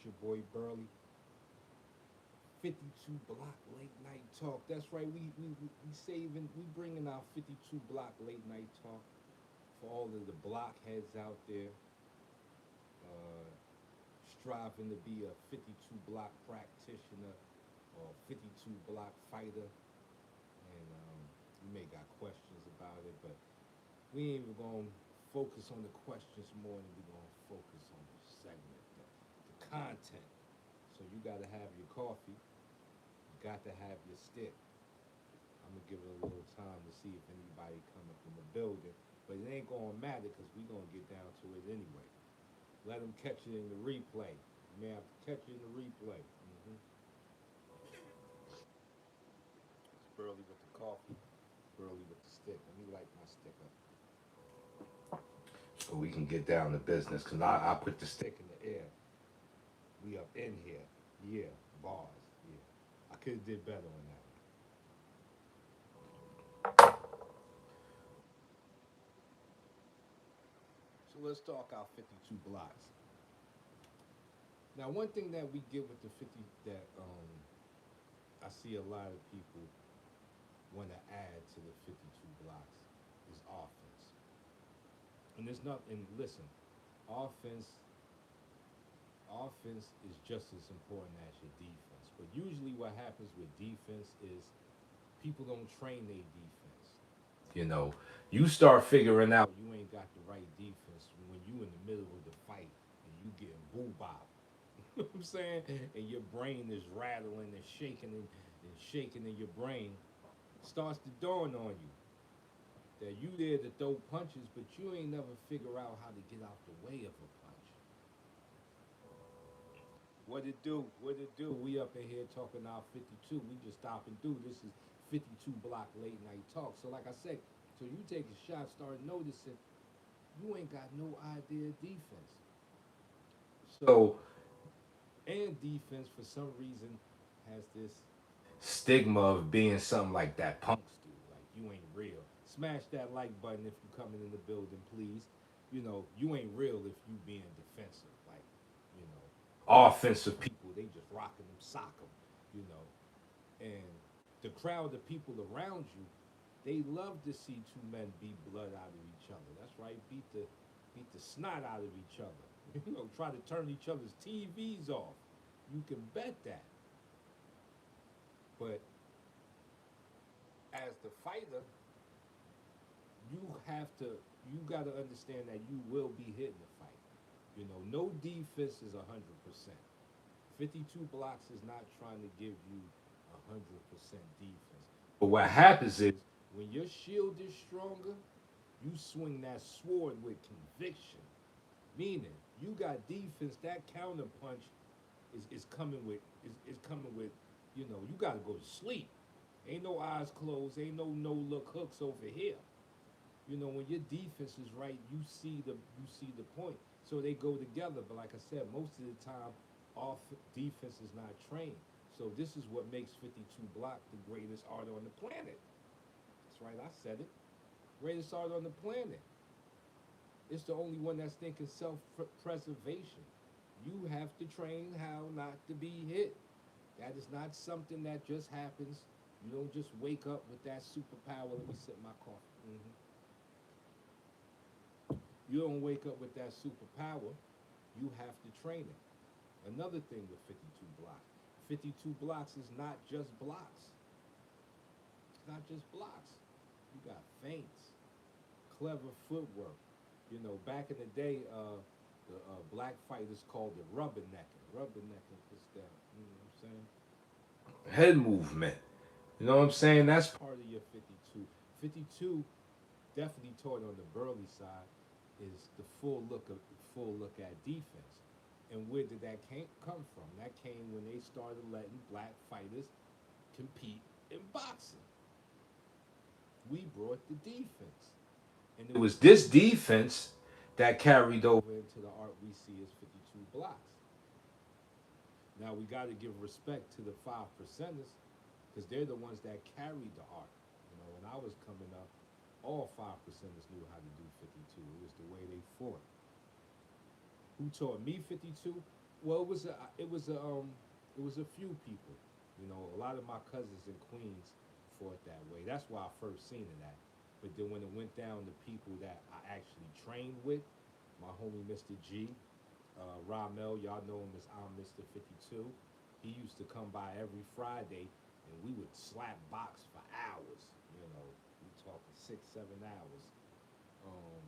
your boy Burley. 52 Block Late Night Talk. That's right. We saving. We bringing our 52 Block Late Night Talk for all of the blockheads out there, uh, striving to be a 52 block practitioner or 52 block fighter. And you may got questions about it, but we ain't even gonna focus on the questions more than we gonna focus on the segment, the content. So you gotta have your coffee, you got to have your stick. I'm gonna give it a little time to see if anybody come up in the building, but it ain't gonna matter because we gonna get down to it anyway. Let them catch it in the replay. You may have to catch it in the replay. It's Burley with the coffee, Burley with the stick. Let me light my stick up so we can get down to business. Cause I put the stick in the air. We up in here. Yeah, bars. Yeah, I could have did better on that. So let's talk our 52 blocks. Now, one thing that we get with the 50 that I see a lot of people want to add to the 52 blocks is offense. And there's not. And listen, offense offense is just as important as your defense. But usually, what happens with defense is people don't train their defense. You know, you start figuring out you ain't got the right defense when you in the middle of the fight and you getting boo bop. You know what I'm saying? And your brain is rattling and shaking in your brain. Starts to dawn on you that you there to throw punches, but you ain't never figure out how to get out the way of a punch. What it do? What it do? We up in here talking our 52. We just stopping through. This is 52 Block Late Night Talk. So like I said, so you take a shot, start noticing you ain't got no idea of defense. So and defense for some reason has this stigma of being something like that punks do. Like you ain't real. Smash that like button if you coming in the building, please. You know, you ain't real if you being defensive. Like, you know, offensive people, they just rocking them, sock them, you know. And the crowd of people around you, they love to see two men beat blood out of each other. That's right, beat the snot out of each other. You know, try to turn each other's TVs off. You can bet that. But as the fighter, you have to you got to understand that you will be hit in the fight. You know, no defense is 100%. 52 blocks is not trying to give you 100% defense. But what happens is when your shield is stronger, you swing that sword with conviction. Meaning, you got defense. That counter punch is coming with is coming with. You know, you got to go to sleep. Ain't no eyes closed. Ain't no look hooks over here. You know, when your defense is right, you see the point. So they go together. But like I said, most of the time, off defense is not trained. So this is what makes 52 block the greatest art on the planet. That's right, I said it. Greatest art on the planet. It's the only one that's thinking self-preservation. You have to train how not to be hit. That is not something that just happens. You don't just wake up with that superpower. Let me sip my coffee. You don't wake up with that superpower. You have to train it. Another thing with 52 blocks. 52 blocks is not just blocks. It's not just blocks. You got feints, clever footwork. You know, back in the day, the black fighters called it rubbernecking. Rubbernecking is that, you know what I'm saying? Head movement. You know what I'm saying? That's part of your 52. 52 definitely taught on the Burley side is the full look at defense. And where did that come from? That came when they started letting black fighters compete in boxing. We brought the defense. And it was this defense that carried over into the art we see as 52 blocks. Now we got to give respect to the 5 percenters because they're the ones that carried the art. You know, when I was coming up, all 5 percenters knew how to do 52. It was the way they fought. Who taught me 52? Well, it was a few people. You know, a lot of my cousins in Queens fought that way. That's why I first seen it at. But then when it went down to people that I actually trained with, my homie Mr. G, Ramel, y'all know him as I'm Mr. 52. He used to come by every Friday, and we would slap box for hours. You know, we talking 6, 7 hours. Um,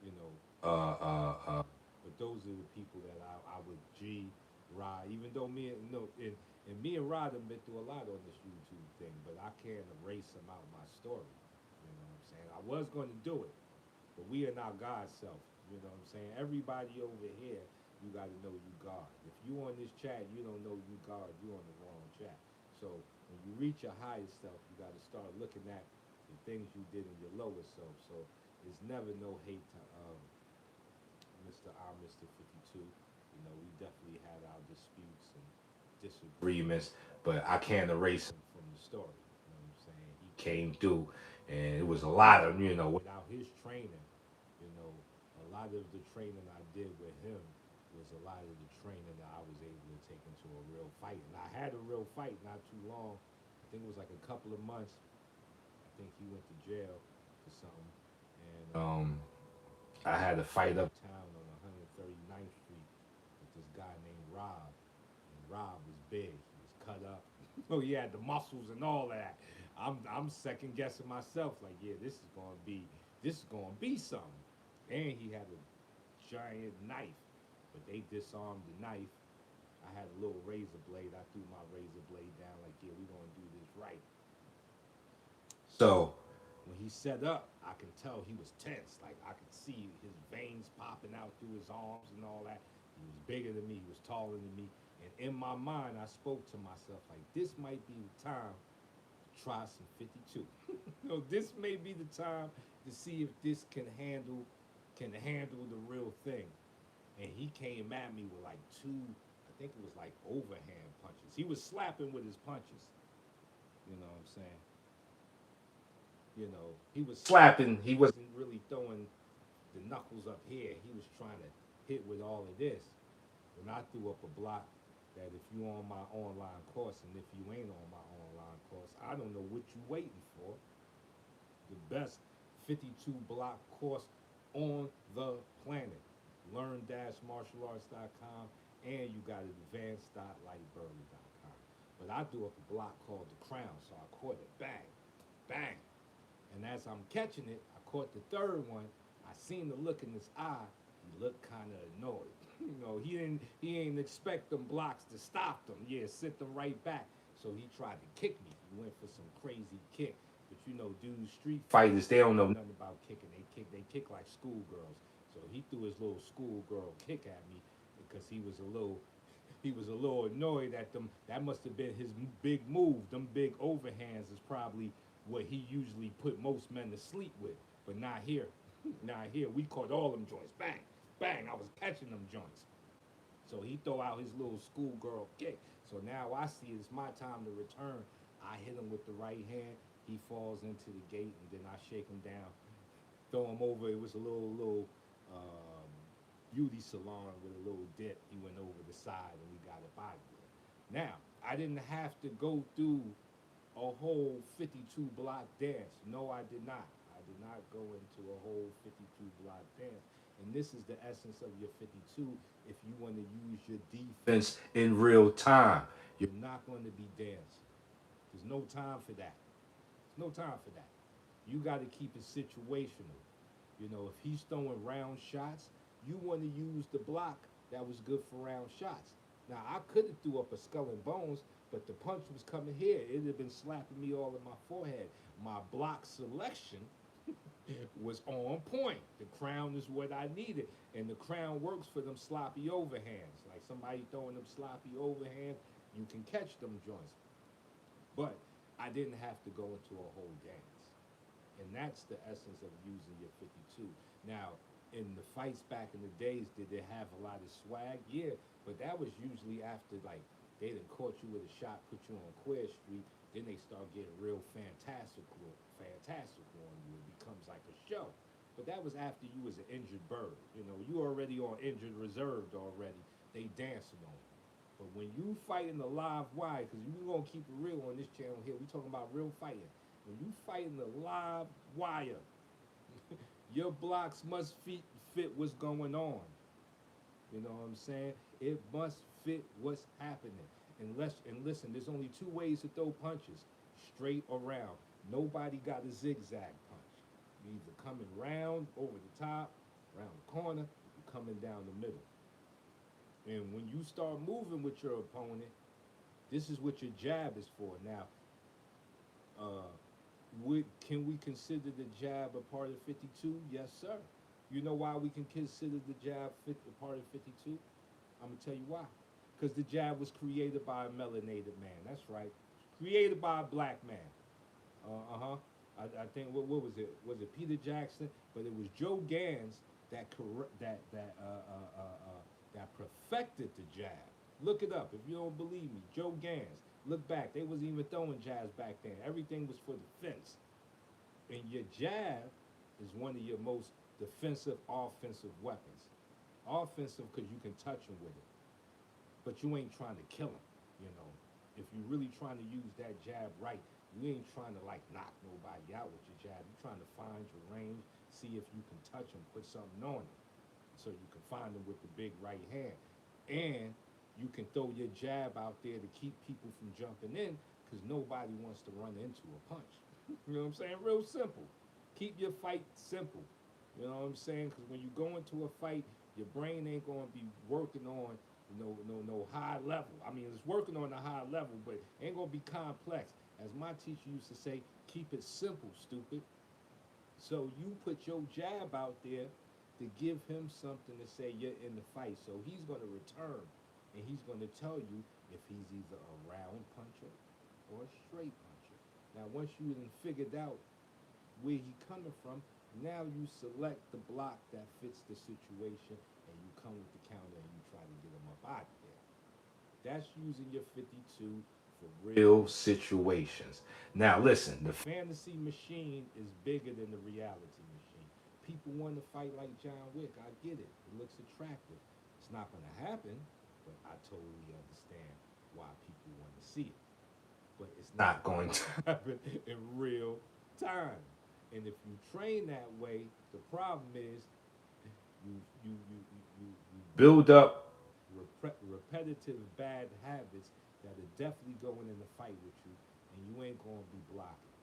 you know, but those are the people that I would G, Rod. Even though me and no, and me and Rod have been through a lot on this YouTube thing, but I can't erase them out my story. You know what I'm saying? I was going to do it, but we are not God's self. You know what I'm saying? Everybody over here, you got to know you God. If you on this chat, you don't know you God, you on the wrong chat. So when you reach your higher self, you got to start looking at the things you did in your lower self. So it's never no hate to Mr. Mr. 52. You know, we definitely had our disputes and disagreements, but I can't erase him from the story. You know what I'm saying? He came through, and it was a lot of, you know, without his training, you know, a lot of the training I did with him was a lot of the training that I was able to take into a real fight. And I had a real fight not too long. I think it was like a couple of months. I think he went to jail for something. And I had a fight uptown on 139th Street with this guy named Rob. And Rob was big. He was cut up. Oh, he had the muscles and all that. I'm second guessing myself. Like, yeah, this is gonna be something. And he had a giant knife, but they disarmed the knife. I had a little razor blade. I threw my razor blade down. Like, yeah, we gonna do this right. So when he set up, I can tell he was tense. Like I could see his veins popping out through his arms and all that. He was bigger than me. He was taller than me. And in my mind, I spoke to myself like, this might be the time to try some 52. You know, this may be the time to see if this can handle the real thing. And he came at me with like two, I think it was like overhand punches. He was slapping with his punches. You know what I'm saying? You know, he was slapping. He wasn't really throwing the knuckles up here. He was trying to hit with all of this. When I threw up a block that if you on my online course and if you ain't on my online course, I don't know what you waiting for. The best 52 block course on the planet. Learn-martialarts.com and you got advanced.lightburley.com. But I threw up a block called the Crown, so I caught it. Bang, bang. And as I'm catching it, I caught the third one. I seen the look in his eye. He looked kind of annoyed. You know, he ain't expect them blocks to stop them. Yeah, sit them right back. So he tried to kick me. He went for some crazy kick. But you know, dudes, street fighters, they don't know nothing about kicking. They kick like schoolgirls. So he threw his little schoolgirl kick at me because he was a little annoyed at them. That must have been his big move. Them big overhands is probably what he usually put most men to sleep with, but not here. Not here. We caught all them joints. Bang, bang. I was catching them joints. So he throw out his little schoolgirl kick. So now I see it's my time to return. I hit him with the right hand. He falls into the gate, and then I shake him down, throw him over. It was a little beauty salon with a little dip. He went over the side, and we got up out of there. Now I didn't have to go through a whole 52 block dance. No, I did not. I did not go into a whole 52 block dance. And this is the essence of your 52 if you want to use your defense in real time. You're not going to be dancing. There's no time for that. There's no time for that. You got to keep it situational. You know, if he's throwing round shots, you want to use the block that was good for round shots. Now, I could have threw up a skull and bones, but the punch was coming here. It'd have been slapping me all in my forehead. My block selection was on point. The crown is what I needed. And the crown works for them sloppy overhands. Like somebody throwing them sloppy overhands, you can catch them joints. But I didn't have to go into a whole dance. And that's the essence of using your 52. Now, in the fights back in the days, did they have a lot of swag? Yeah, but that was usually after like they done caught you with a shot, put you on Queer Street, then they start getting real fantastical on you. It becomes like a show. But that was after you was an injured bird. You know, you already on injured reserved already. they dancing on it. But when you fighting the live wire, because we're gonna keep it real on this channel here, we talking about real fighting. When you fighting the live wire, your blocks must fit what's going on. You know what I'm saying? It must fit what's happening. And listen, there's only two ways to throw punches: straight or round. Nobody got a zigzag punch. You either coming round over the top, round the corner, or coming down the middle. And when you start moving with your opponent, this is what your jab is for. Now, uh, can we consider the jab a part of 52? Yes, sir. You know why we can consider the jab a part of 52? I'm gonna tell you why. Because the jab was created by a melanated man. That's right. Created by a black man. Uh huh. I think what was it? Was it Peter Jackson? But it was Joe Gans that that perfected the jab. Look it up if you don't believe me. Joe Gans. Look back. They wasn't even throwing jabs back then. Everything was for defense. And your jab is one of your most defensive offensive weapons. Offensive because you can touch him with it, but you ain't trying to kill him. You know, if you're really trying to use that jab right, you ain't trying to like knock nobody out with your jab. You're trying to find your range, see if you can touch him, put something on him, so you can find him with the big right hand, and you can throw your jab out there to keep people from jumping in because nobody wants to run into a punch. You know what I'm saying? Real simple. Keep your fight simple. You know what I'm saying? Because when you go into a fight, your brain ain't going to be working on no high level. I mean, it's working on a high level, but it ain't going to be complex. As my teacher used to say, keep it simple, stupid. So you put your jab out there to give him something to say you're in the fight. So he's going to return, and he's going to tell you if he's either a round puncher or a straight puncher. Now, once you done figured out where he coming from, now you select the block that fits the situation, and you come with the counter and you try to get him up out there. That's using your 52 for real situations. Now listen, the fantasy machine is bigger than the reality machine. People want to fight like John Wick. I get it. It looks attractive. It's not going to happen, but I totally understand why people want to see it. But it's not going to happen in real time. And if you train that way, the problem is you build up repetitive bad habits that are definitely going in the fight with you, and you ain't going to be blocking.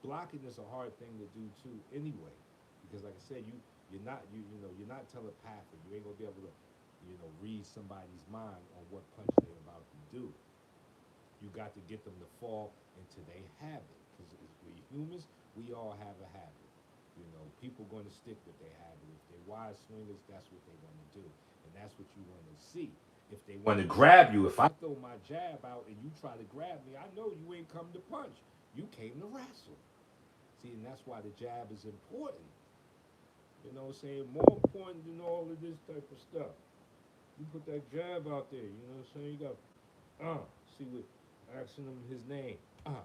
Blocking is a hard thing to do too, anyway, because like I said, you're not telepathic. You ain't gonna be able to read somebody's mind on what punch they're about to do. You got to get them to fall into their habit, because we humans, we all have a habit. People going to stick with their habit. If they're wide swingers, that's what they're going to do, and that's what you want to see. If they want to grab you, if I throw my jab out and you try to grab me, I know you ain't come to punch. You came to wrestle. See, and that's why the jab is important. You know what I'm saying? More important than all of this type of stuff. You put that jab out there, you know what I'm saying? You got, see what, asking him his name.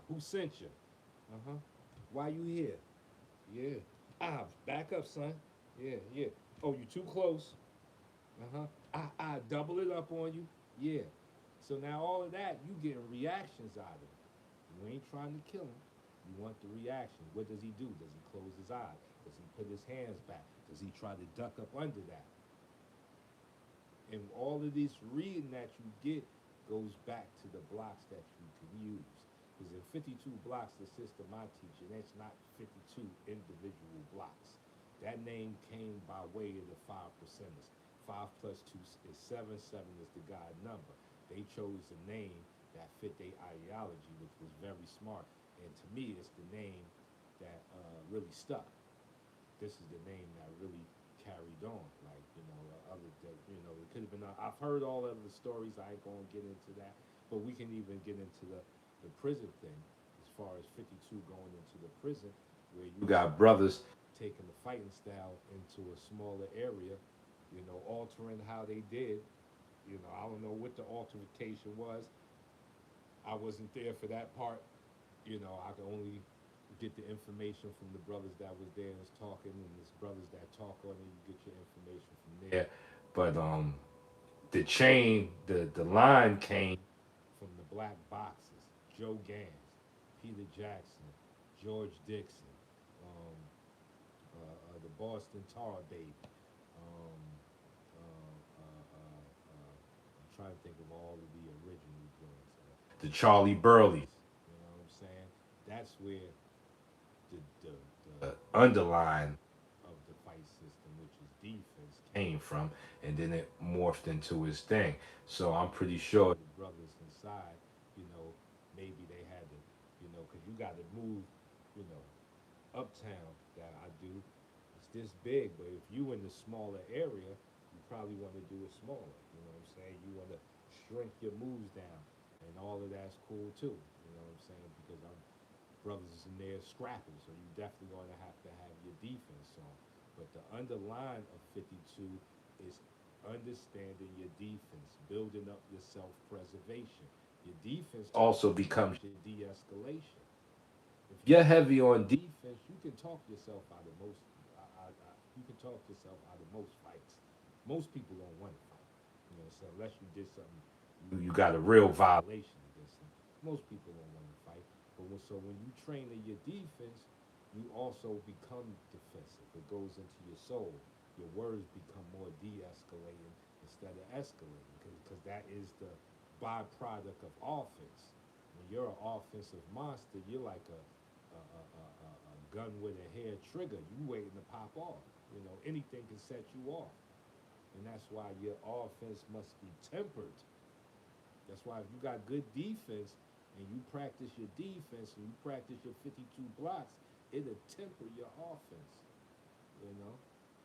Who sent you? Uh-huh. Why you here? Yeah. Back up, son. Yeah, yeah. Oh, you too close. Uh-huh. Double it up on you. Yeah. So now all of that, you getting reactions out of it. You ain't trying to kill him. You want the reaction. What does he do? Does he close his eyes? Does he put his hands back? Does he try to duck up under that? And all of this reading that you get goes back to the blocks that you can use. Because in 52 blocks, the system I teach, and it's not 52 individual blocks. That name came by way of the 5%ers. 5 plus 2 is 7, 7 is the God number. They chose a name that fit their ideology, which was very smart. And to me, it's the name that really stuck. This is the name that really carried on. Like, it could have been, I've heard all of the stories. I ain't going to get into that. But we can even get into the prison thing, as far as 52 going into the prison, where you got brothers taking the fighting style into a smaller area, altering how they did. I don't know what the altercation was. I wasn't there for that part. I could only get the information from the brothers that was there and was talking, and there's brothers that talk on it. You get your information from there. But the line came from the black boxers: Joe Gans, Peter Jackson, George Dixon, um, the Boston Tar Baby. Um, I'm trying to think of all of the original joints. The Charlie Burleys. You know what I'm saying? That's where the underline of the fight system, which is defense, came from, and then it morphed into his thing. So I'm pretty sure the brothers inside, you know, maybe they had to, you know, because you got to move, you know, uptown that I do. It's this big, but if you in the smaller area, you probably want to do it smaller. You know what I'm saying? You want to shrink your moves down, and all of that's cool too. You know what I'm saying? Because I'm brothers in there scrapping, so you definitely going to have your defense on. But the underline of 52 is understanding your defense, building up your self-preservation. Your defense also becomes your de-escalation. If you're heavy on defense, you can talk yourself out of most. You can talk yourself out of most fights. Most people don't want to fight. You know, so unless you did something, you got a real violation against them. Most people don't want to fight. But when you train in your defense, you also become defensive. It goes into your soul. Your words become more de-escalating instead of escalating, because that is the byproduct of offense. When you're an offensive monster, you're like a gun with a hair trigger. You waiting to pop off. You know, anything can set you off. And that's why your offense must be tempered. That's why if you got good defense and you practice your defense and you practice your 52 blocks, it'll temper your offense. You know,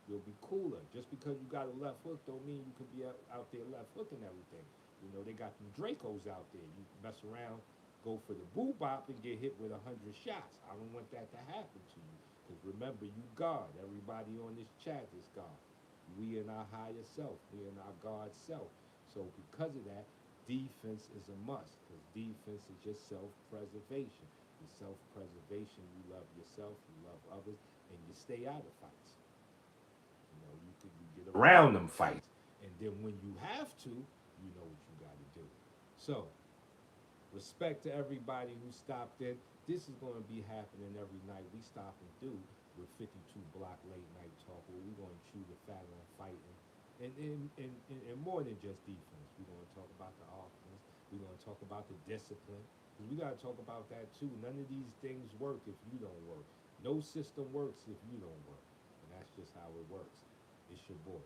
you'll be cooler. Just because you got a left hook don't mean you can be out there left hooking everything. You know, they got them Dracos out there. You mess around, go for the boo bop and get hit with 100 shots. I don't want that to happen to you. Because remember, you God. Everybody on this chat is God. We in our higher self. We in our God self. So because of that, defense is a must. Because defense is your self-preservation. Your self-preservation, you love yourself, you love others, and you stay out of fights. You know, you get around them fights. And then when you have to, you know what you got to do. So, respect to everybody who stopped in. This is going to be happening every night. We stop and do with 52 Block Late Night Talk, where we're going to chew the fat on fighting. And more than just defense. We're going to talk about the offense. We're going to talk about the discipline. Because we got to talk about that too. None of these things work if you don't work. No system works if you don't work. And that's just how it works. It's your boy.